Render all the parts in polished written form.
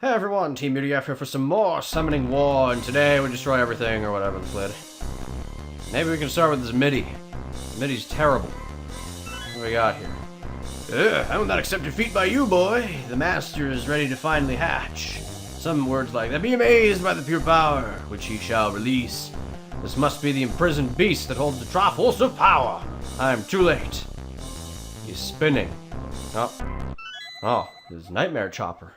Hey everyone, Teamudf here for some more Summoning War, and today we destroy everything or whatever the flid. Maybe we can start with this MIDI. MIDI's terrible. What do we got here? I will not accept defeat by you, boy. The master is ready to finally hatch. Some words like that. Be amazed by the pure power, which he shall release. This must be the imprisoned beast that holds the trophos of power. I am too late. He's spinning. Oh, his nightmare chopper.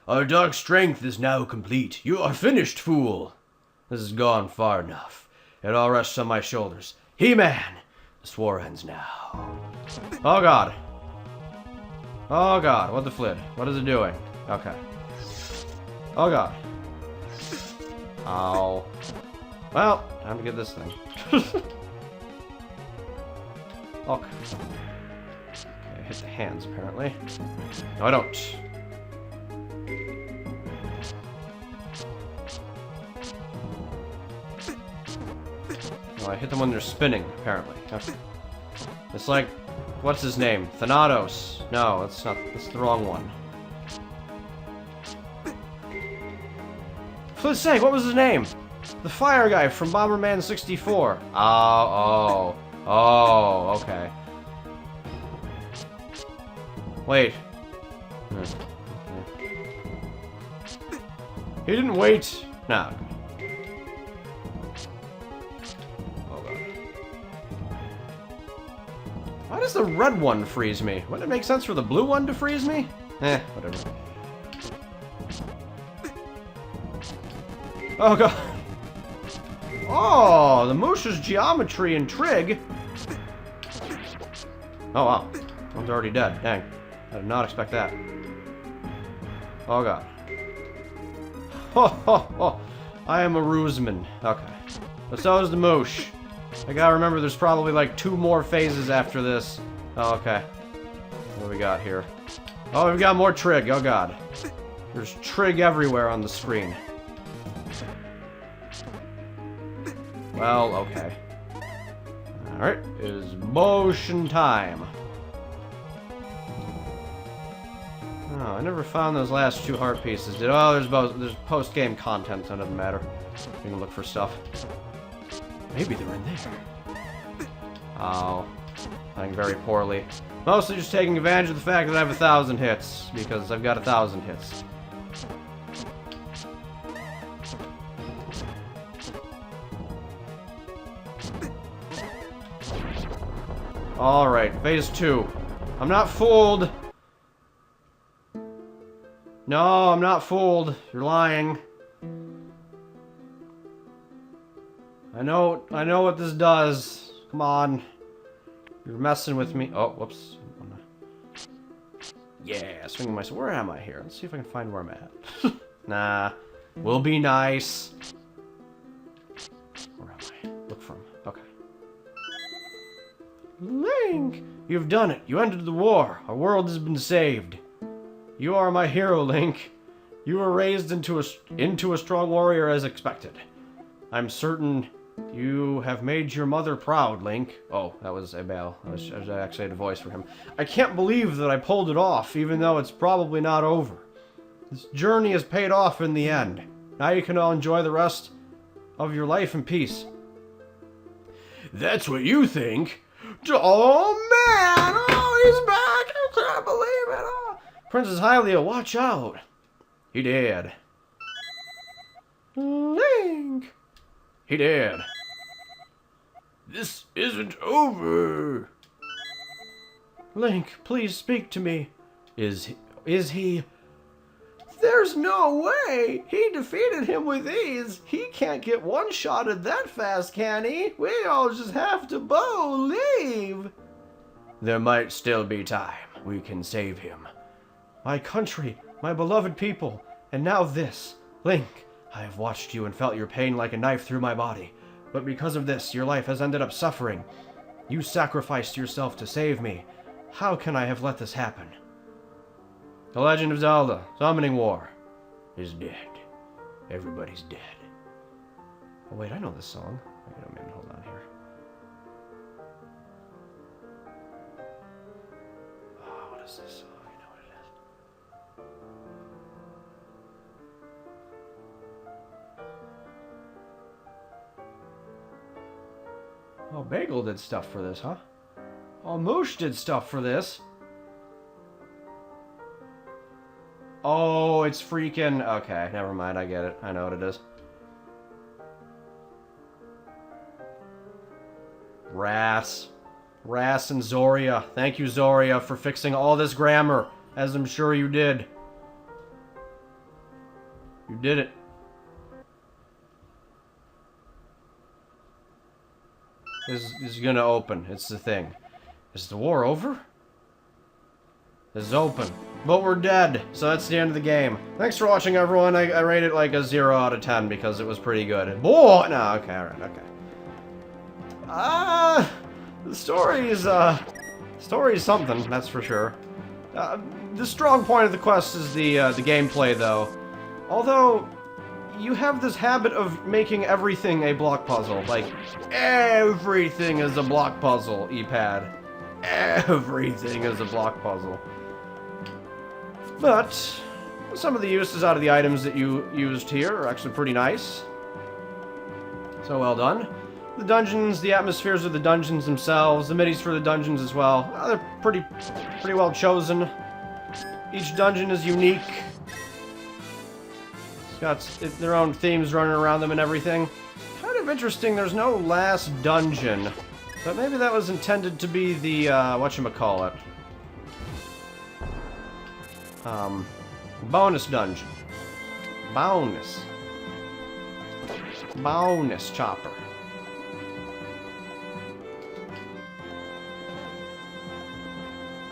Our dark strength is now complete. You are finished, fool. This has gone far enough. It all rests on my shoulders. He-Man! This war ends now. Oh god. Oh god, what the flid? What is it doing? Okay. Oh god. Ow. Well, time to get this thing. Okay. Okay, hit the hands apparently. No, I don't. Oh, I hit them when they're spinning, apparently. Okay. It's like, what's his name? Thanatos. No, that's not, that's the wrong one. For the sake, what was his name? The fire guy from Bomberman 64. Oh, okay. Wait. He didn't wait. Nah. Why does the red one freeze me? Wouldn't it make sense for the blue one to freeze me? Whatever. Oh god. Oh, the Moosh's geometry and trig. Oh wow. One's already dead. Dang. I did not expect that. Oh god. Ho ho ho. I am a ruseman. Okay. But so is the Moosh. I gotta remember there's probably like 2 more phases after this. Oh, okay. What do we got here? Oh, we've got more trig. Oh god. There's trig everywhere on the screen. Well, okay. Alright, it is motion time. Oh, I never found those last 2 heart pieces. Oh, there's post-game content, so it doesn't matter. We can look for stuff. Maybe they're in there. Oh. Playing very poorly. Mostly just taking advantage of the fact that I have 1,000 hits, because I've got 1,000 hits. Alright, phase 2. I'm not fooled. No, I'm not fooled. You're lying. I know what this does. Come on. You're messing with me. Oh, whoops. Yeah, swinging my sword. Where am I here? Let's see if I can find where I'm at. Nah. We'll be nice. Where am I? Look for him. Okay. Link! You've done it. You ended the war. Our world has been saved. You are my hero, Link. You were raised into a strong warrior as expected. I'm certain you have made your mother proud, Link. Oh, that was Abel. I actually had a voice for him. I can't believe that I pulled it off, even though it's probably not over. This journey has paid off in the end. Now you can all enjoy the rest of your life in peace. That's what you think? Oh, man! Oh, he's back! I can't believe it! Oh. Princess Hylia, watch out! He did. Link! He did. This isn't over. Link, please speak to me. Is he? There's no way. He defeated him with ease. He can't get one-shotted that fast, can he? We all just have to leave. There might still be time. We can save him. My country, my beloved people, and now this. Link, I have watched you and felt your pain like a knife through my body. But because of this, your life has ended up suffering. You sacrificed yourself to save me. How can I have let this happen? The Legend of Zelda, Summoning War, is dead. Everybody's dead. Oh wait, I know this song. Wait a minute, hold on here. Oh, what is this song? I know what it is. Oh, Bagel did stuff for this, huh? Oh, Moosh did stuff for this. Oh, it's freaking... Okay, never mind, I get it. I know what it is. Ras. Ras and Zoria. Thank you, Zoria, for fixing all this grammar, as I'm sure you did. You did it. This is gonna open. It's the thing. Is the war over? This is open. But we're dead, so that's the end of the game. Thanks for watching, everyone. I rated it like a 0 out of 10 because it was pretty good. Boy! No, okay, alright, okay. The story is something, that's for sure. The strong point of the quest is the gameplay, though. Although, you have this habit of making everything a block puzzle. Like, everything is a block puzzle, E-pad. Everything is a block puzzle. But, some of the uses out of the items that you used here are actually pretty nice. So well done. The dungeons, the atmospheres of the dungeons themselves, the midis for the dungeons as well. They're pretty well chosen. Each dungeon is unique. It's got their own themes running around them and everything. Kind of interesting, there's no last dungeon. But maybe that was intended to be the, whatchamacallit. Bonus dungeon. Bonus chopper.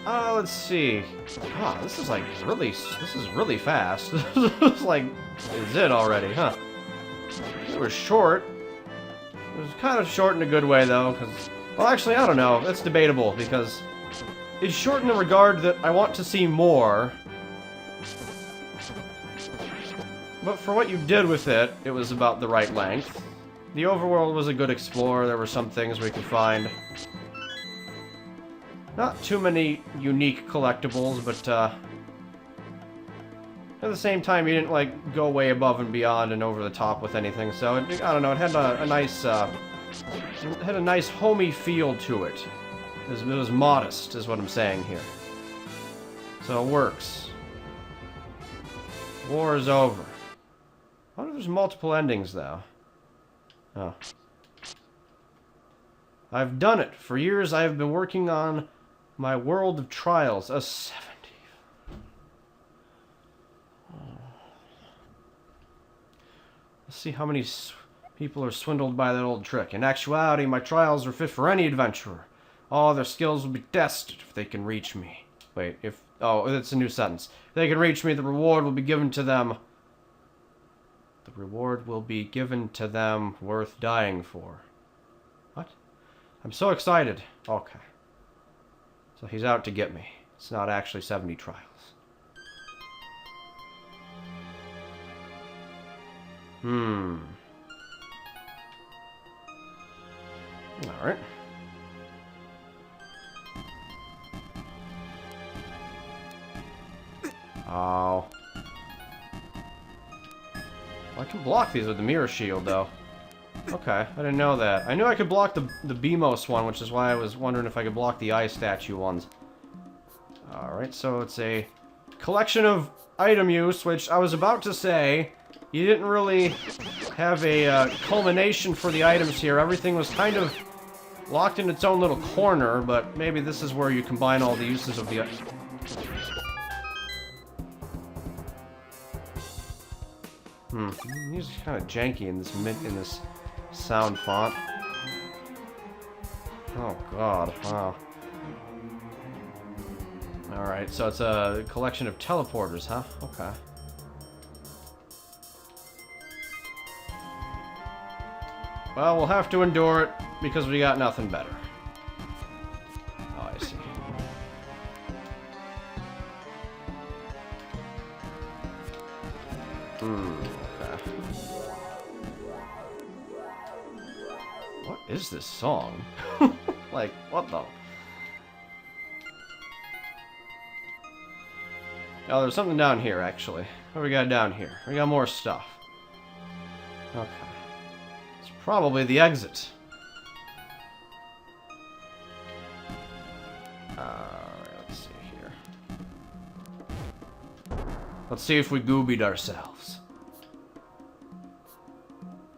Let's see. Ah, this is really fast. This is like, is it already, huh? It was short. It was kind of short in a good way, though, because... Well, actually, I don't know. That's debatable, because... It's short in the regard that I want to see more. But for what you did with it, it was about the right length. The overworld was a good explore. There were some things we could find. Not too many unique collectibles, but, at the same time, you didn't, like, go way above and beyond and over the top with anything, so, I don't know, it had a nice, it had a nice homey feel to it. It was modest, is what I'm saying here. So it works. War is over. I wonder if there's multiple endings, though. Oh. I've done it. For years, I have been working on my World of Trials. A 70. Let's see how many people are swindled by that old trick. In actuality, my trials are fit for any adventurer. All their skills will be tested if they can reach me. Wait, if... Oh, that's a new sentence. If they can reach me, the reward will be given to them. The reward will be given to them worth dying for. What? I'm so excited. Okay. So he's out to get me. It's not actually 70 trials. Alright. Oh. I can block these with the mirror shield, though. Okay, I didn't know that. I knew I could block the BMOS one, which is why I was wondering if I could block the eye statue ones. Alright, so it's a collection of item use, which I was about to say, you didn't really have a culmination for the items here. Everything was kind of locked in its own little corner, but maybe this is where you combine all the uses of the... He's kind of janky in this sound font. Oh god, wow. Alright, so it's a collection of teleporters, huh? Okay. Well, we'll have to endure it, because we got nothing better. Oh, I see. Okay. What is this song? Like, what the... Oh, there's something down here, actually. What do we got down here? We got more stuff. Okay. It's probably the exit. Let's see if we goobied ourselves.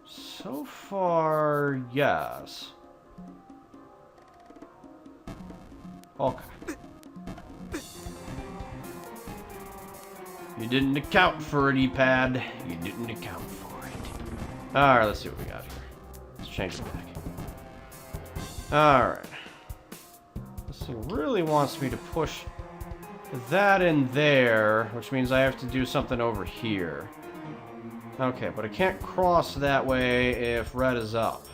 So far, yes. Okay. You didn't account for it, E-pad. You didn't account for it. Alright, let's see what we got here. Let's change it back. Alright. This thing really wants me to push that in there, which means I have to do something over here. Okay, but I can't cross that way if red is up.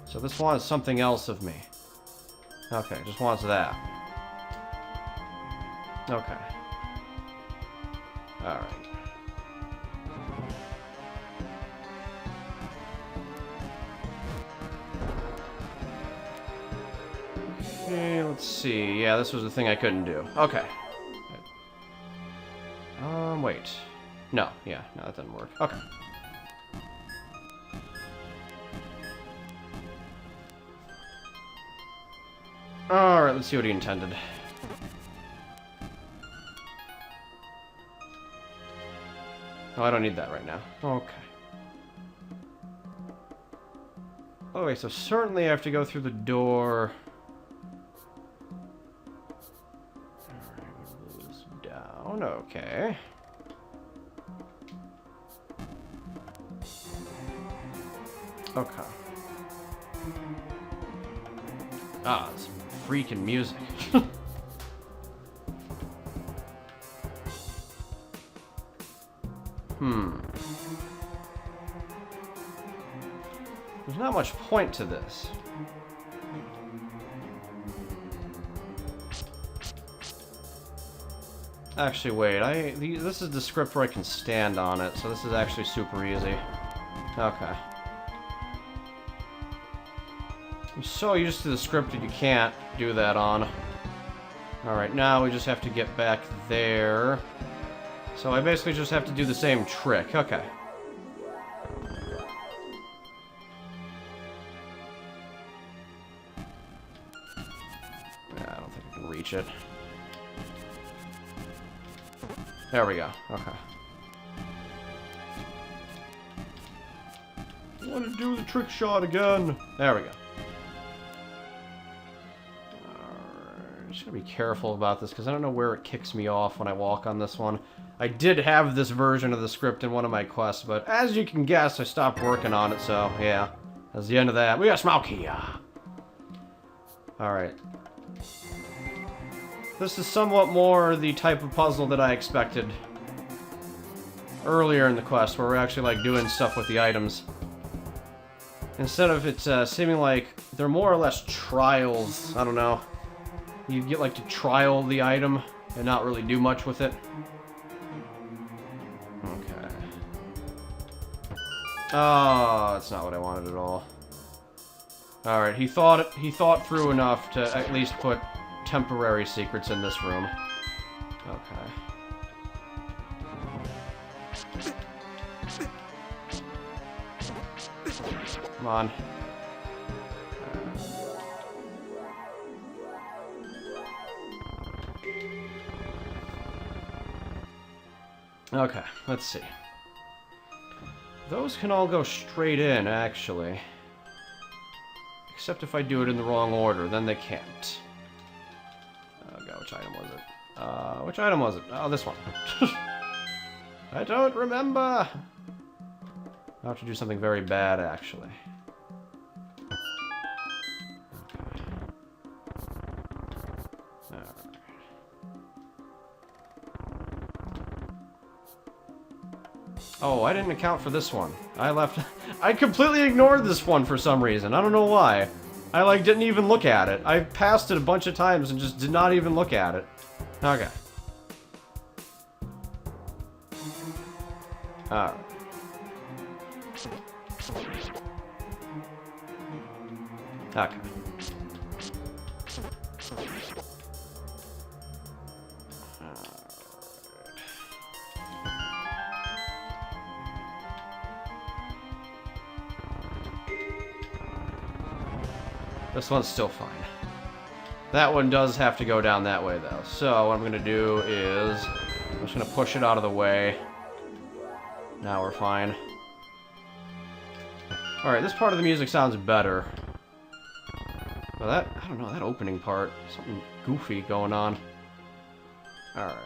So this wants something else of me. Okay, just wants that. Okay. Alright. Okay, let's see. Yeah, this was the thing I couldn't do. Okay. Wait. No, yeah, no, that didn't work. Okay. Alright, let's see what he intended. Oh, I don't need that right now. Okay. Oh, wait, so certainly I have to go through the door. Alright, move this down. Okay. Okay. Ah, this freaking music. There's not much point to this. Actually, wait. This is the script where I can stand on it, so this is actually super easy. Okay. I'm so used to the script that you can't do that on. Alright, now we just have to get back there. So I basically just have to do the same trick. Okay. I don't think I can reach it. There we go. Okay. I want to do the trick shot again. There we go. Alright, just gotta be careful about this because I don't know where it kicks me off when I walk on this one. I did have this version of the script in one of my quests, but as you can guess, I stopped working on it, so yeah. That's the end of that. We got Smokey. Alright. This is somewhat more the type of puzzle that I expected earlier in the quest, where we're actually like doing stuff with the items. Instead of it seeming like they're more or less trials. I don't know. You get like to trial the item and not really do much with it. Okay. Oh, that's not what I wanted at all. Alright, he thought through enough to at least put temporary secrets in this room. Okay. Come on. Okay, let's see. Those can all go straight in, actually. Except if I do it in the wrong order, then they can't. Oh god, which item was it? Which item was it? Oh, this one. I don't remember! I have to do something very bad, actually. Okay. Alright. Oh, I didn't account for this one. I completely ignored this one for some reason. I don't know why. I, like, didn't even look at it. I passed it a bunch of times and just did not even look at it. Okay. Alright. Okay. This one's still fine. That one does have to go down that way, though. So what I'm going to do is... Just gonna push it out of the way. Now we're fine. Alright, this part of the music sounds better. But that, I don't know, that opening part, something goofy going on. Alright.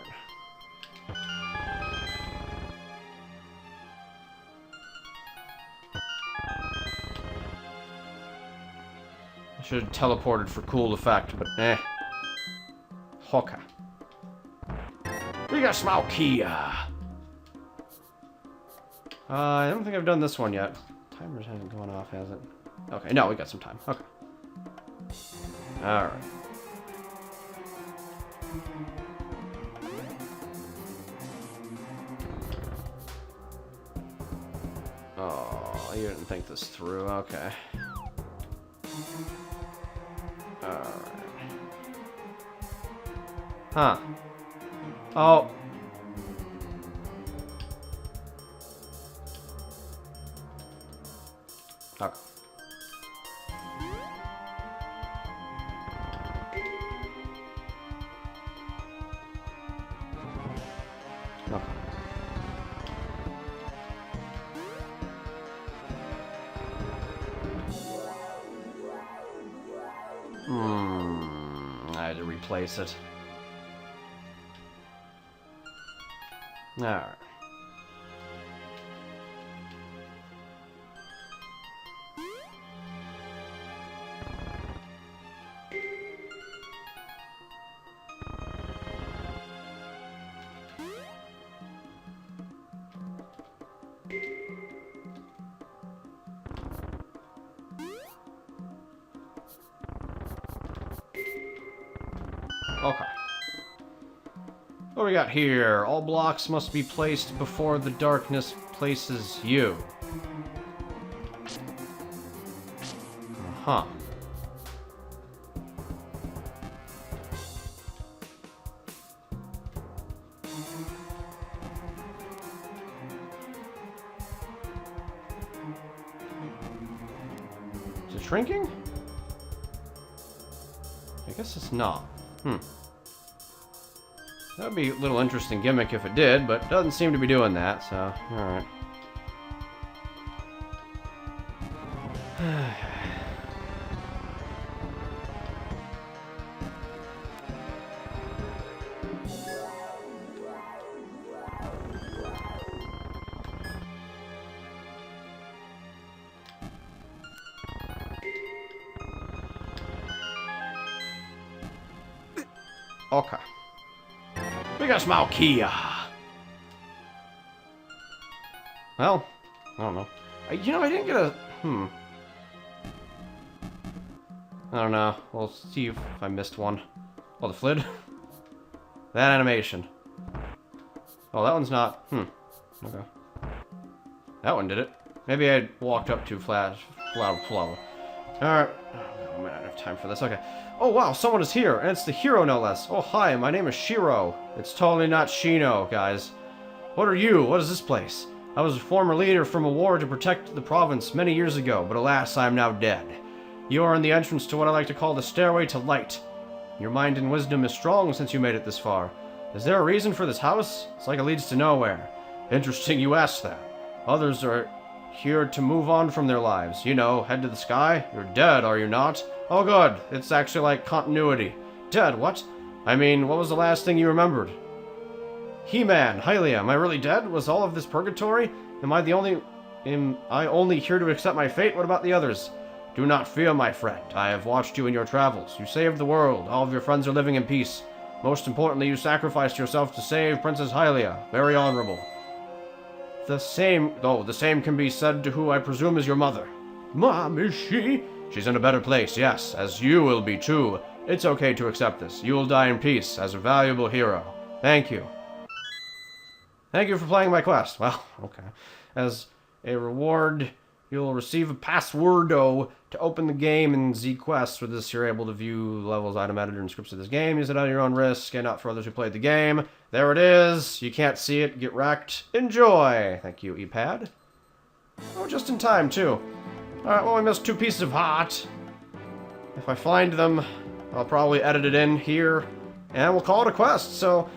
I should have teleported for cool effect, but eh. Hoka. We got small key. I don't think I've done this one yet. Timers hasn't gone off, has it? Okay, no, we got some time. Okay. Alright. Oh, you didn't think this through. Okay. Alright. Huh. Oh. Okay. Okay. I had to replace it. Alright. Okay. What do we got here? All blocks must be placed before the darkness places you. Uh-huh. Is it shrinking? I guess it's not. That would be a little interesting gimmick if it did, but it doesn't seem to be doing that, so, alright. Okay. We got some Kia. Well, I don't know. You know, I didn't get a... I don't know. We'll see if I missed one. Oh, the FLID? That animation. Oh, that one's not... Okay. That one did it. Maybe I walked up too fast. Alright. Oh, man, I don't have time for this. Okay. Oh, wow, someone is here, and it's the hero, no less. Oh, hi, my name is Shiro. It's totally not Shino, guys. What are you? What is this place? I was a former leader from a war to protect the province many years ago, but alas, I am now dead. You are in the entrance to what I like to call the Stairway to Light. Your mind and wisdom is strong since you made it this far. Is there a reason for this house? It's like it leads to nowhere. Interesting you ask that. Others are here to move on from their lives. You know, head to the sky. You're dead, are you not? Oh good, it's actually like continuity. Dead, what? I mean, what was the last thing you remembered? He-Man, Hylia, am I really dead? Was all of this purgatory? Am I only here to accept my fate? What about the others? Do not fear, my friend. I have watched you in your travels. You saved the world. All of your friends are living in peace. Most importantly, you sacrificed yourself to save Princess Hylia. Very honorable. The same can be said to who I presume is your mother. Mom, is she? She's in a better place, yes, as you will be too. It's okay to accept this. You will die in peace as a valuable hero. Thank you. Thank you for playing my quest. Well, okay. As a reward, you'll receive a passwordo to open the game in Z Quest. With this, you're able to view levels, item editor, and scripts of this game. Use it at your own risk and not for others who played the game. There it is. You can't see it. Get wrecked. Enjoy. Thank you, ePad. Oh, just in time, too. Alright, well, we missed 2 pieces of heart. If I find them, I'll probably edit it in here, and we'll call it a quest. So,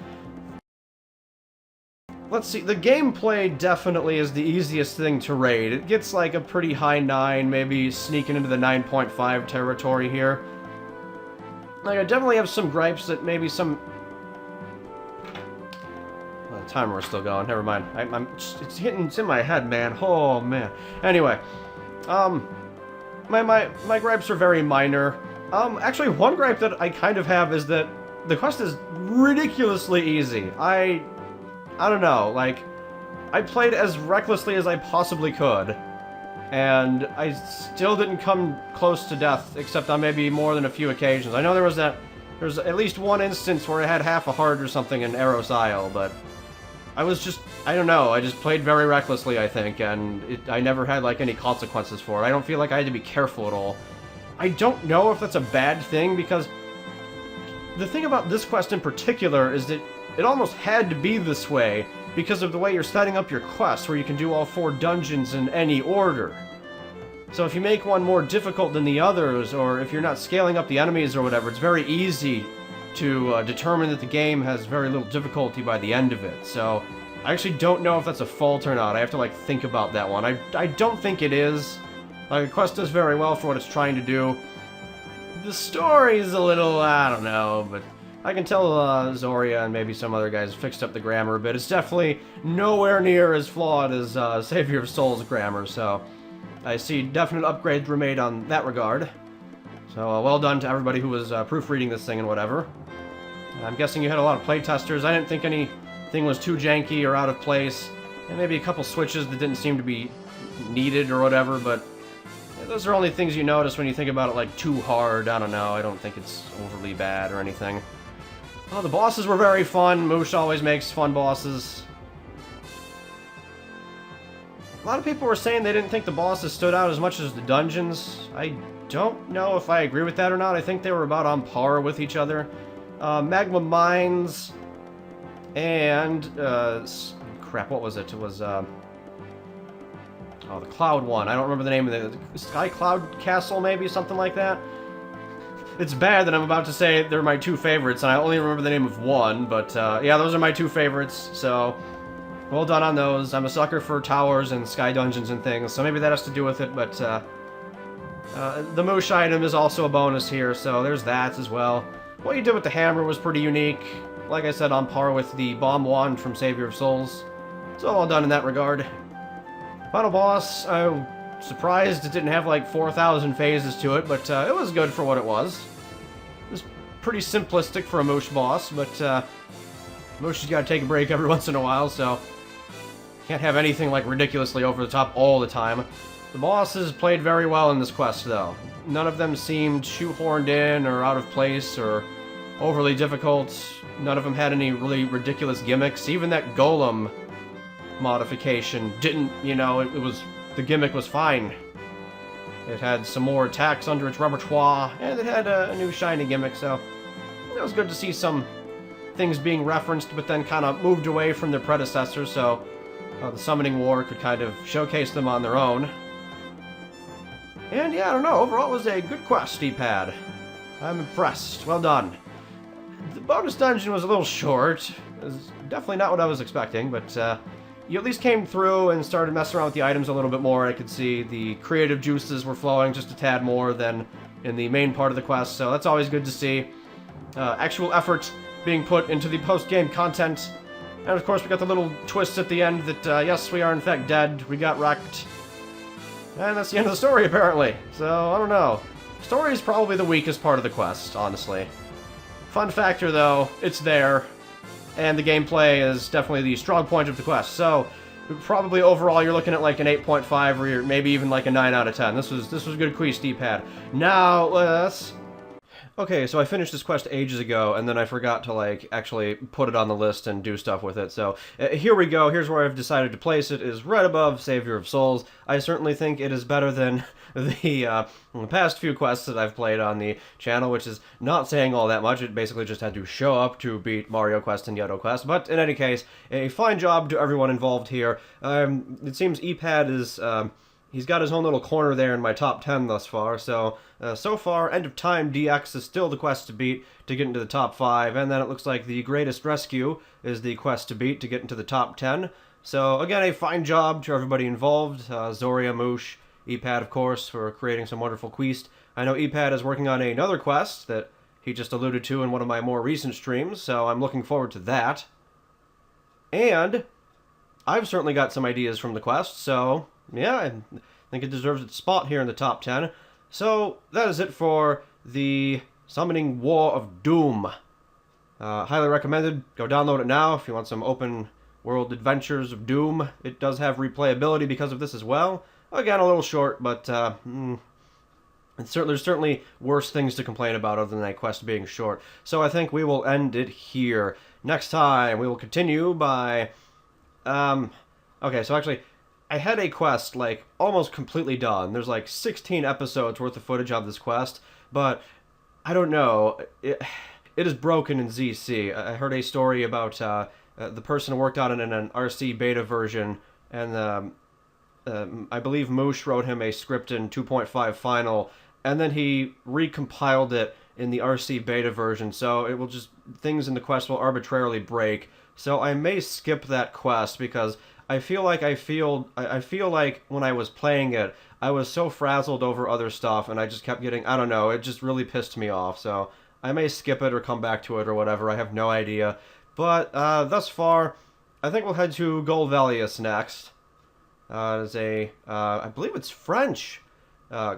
let's see, the gameplay definitely is the easiest thing to rate. It gets like a pretty high 9, maybe sneaking into the 9.5 territory here. Like, I definitely have some gripes that maybe some... Well, the timer is still going, never mind. It's in my head, man. Oh, man. Anyway, my gripes are very minor. Actually, one gripe that I kind of have is that the quest is ridiculously easy. I don't know, like, I played as recklessly as I possibly could, and I still didn't come close to death, except on maybe more than a few occasions. I know there's at least one instance where I had half a heart or something in Arrows Isle, but I don't know, I just played very recklessly, I think, and I never had, like, any consequences for it. I don't feel like I had to be careful at all. I don't know if that's a bad thing, because the thing about this quest in particular is that it almost had to be this way because of the way you're setting up your quest, where you can do all 4 dungeons in any order. So if you make one more difficult than the others, or if you're not scaling up the enemies or whatever, it's very easy to determine that the game has very little difficulty by the end of it. So I actually don't know if that's a fault or not. I have to, like, think about that one. I don't think it is. Like, the quest does very well for what it's trying to do. The story's a little, I don't know, but I can tell Zoria and maybe some other guys fixed up the grammar a bit. It's definitely nowhere near as flawed as Savior of Souls grammar, so I see definite upgrades were made on that regard. So well done to everybody who was proofreading this thing and whatever. I'm guessing you had a lot of playtesters. I didn't think anything was too janky or out of place. And maybe a couple switches that didn't seem to be needed or whatever, but those are only things you notice when you think about it, like, too hard. I don't know, I don't think it's overly bad or anything. Oh, the bosses were very fun. Moosh always makes fun bosses. A lot of people were saying they didn't think the bosses stood out as much as the dungeons. I don't know if I agree with that or not. I think they were about on par with each other. Magma Mines and, crap, what was it? It was, oh, the Cloud one. I don't remember the name of the Sky Cloud Castle, maybe? Something like that. It's bad that I'm about to say they're my 2 favorites, and I only remember the name of one, but, yeah, those are my 2 favorites, so well done on those. I'm a sucker for towers and sky dungeons and things, so maybe that has to do with it, but, the Moosh item is also a bonus here, so there's that as well. What you did with the hammer was pretty unique. Like I said, on par with the bomb wand from Savior of Souls. So well done in that regard. Final boss, I'm surprised it didn't have like 4,000 phases to it, but it was good for what it was. It was pretty simplistic for a Moosh boss, but Moosh has got to take a break every once in a while, so can't have anything like ridiculously over the top all the time. The bosses played very well in this quest, though. None of them seemed shoehorned in or out of place or overly difficult. None of them had any really ridiculous gimmicks. Even that golem modification didn't, you know, the gimmick was fine. It had some more attacks under its repertoire, and it had a new shiny gimmick, so it was good to see some things being referenced, but then kind of moved away from their predecessors, so the Summoning War could kind of showcase them on their own. And yeah, I don't know, overall it was a good quest Steve had. I'm impressed. Well done. The bonus dungeon was a little short. It was definitely not what I was expecting, but you at least came through and started messing around with the items a little bit more. I could see the creative juices were flowing just a tad more than in the main part of the quest, so that's always good to see. Actual effort being put into the post-game content. And of course we got the little twist at the end that, yes, we are in fact dead. We got wrecked. And that's the end of the story, apparently. So, I don't know. Story is probably the weakest part of the quest, honestly. Fun factor, though, it's there. And the gameplay is definitely the strong point of the quest. So, probably overall you're looking at like an 8.5 or maybe even like a 9 out of 10. This was a good quest Steve had. Now, let's... Okay, so I finished this quest ages ago, and then I forgot to, like, actually put it on the list and do stuff with it. So, here we go. Here's where I've decided to place it, is right above Savior of Souls. I certainly think it is better than the past few quests that I've played on the channel, which is not saying all that much. It basically just had to show up to beat Mario Quest and Yoto Quest. But, in any case, a fine job to everyone involved here. It seems EPAD is... he's got his own little corner there in my top 10 thus far. So, so far, End of Time DX is still the quest to beat to get into the top 5. And then it looks like the Greatest Rescue is the quest to beat to get into the top 10. So, again, a fine job to everybody involved. Zoria, Moosh, Epad, of course, for creating some wonderful quests. I know Epad is working on another quest that he just alluded to in one of my more recent streams, so I'm looking forward to that. And I've certainly got some ideas from the quest, so yeah, I think it deserves its spot here in the top 10. So that is it for the Summoning War of Doom. Highly recommended. Go download it now if you want some open world adventures of Doom. It does have replayability because of this as well. Again, a little short, but there's certainly worse things to complain about other than that quest being short. So I think we will end it here. Next time, we will continue by... okay, so actually, I had a quest, like, almost completely done. There's, like, 16 episodes worth of footage of this quest, but I don't know. It is broken in ZC. I heard a story about the person who worked on it in an RC beta version, and I believe Moosh wrote him a script in 2.5 final, and then he recompiled it in the RC beta version, so it will just... things in the quest will arbitrarily break. So I may skip that quest because I feel like when I was playing it, I was so frazzled over other stuff, and I just kept getting... I don't know, it just really pissed me off, so I may skip it or come back to it or whatever, I have no idea. But thus far, I think we'll head to Golvelius next. It is a, I believe it's French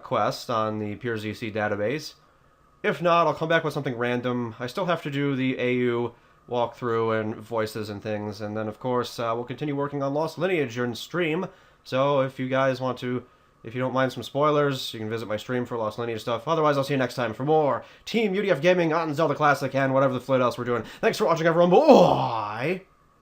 quest on the PureZC database. If not, I'll come back with something random. I still have to do the AU walkthrough and voices and things, and then of course we'll continue working on Lost Lineage in stream. So if you guys want to, if you don't mind some spoilers, you can visit my stream for Lost Lineage stuff. Otherwise, I'll see you next time for more Team UDF Gaming on Zelda Classic and whatever the flit else we're doing. Thanks for watching, everyone. Bye!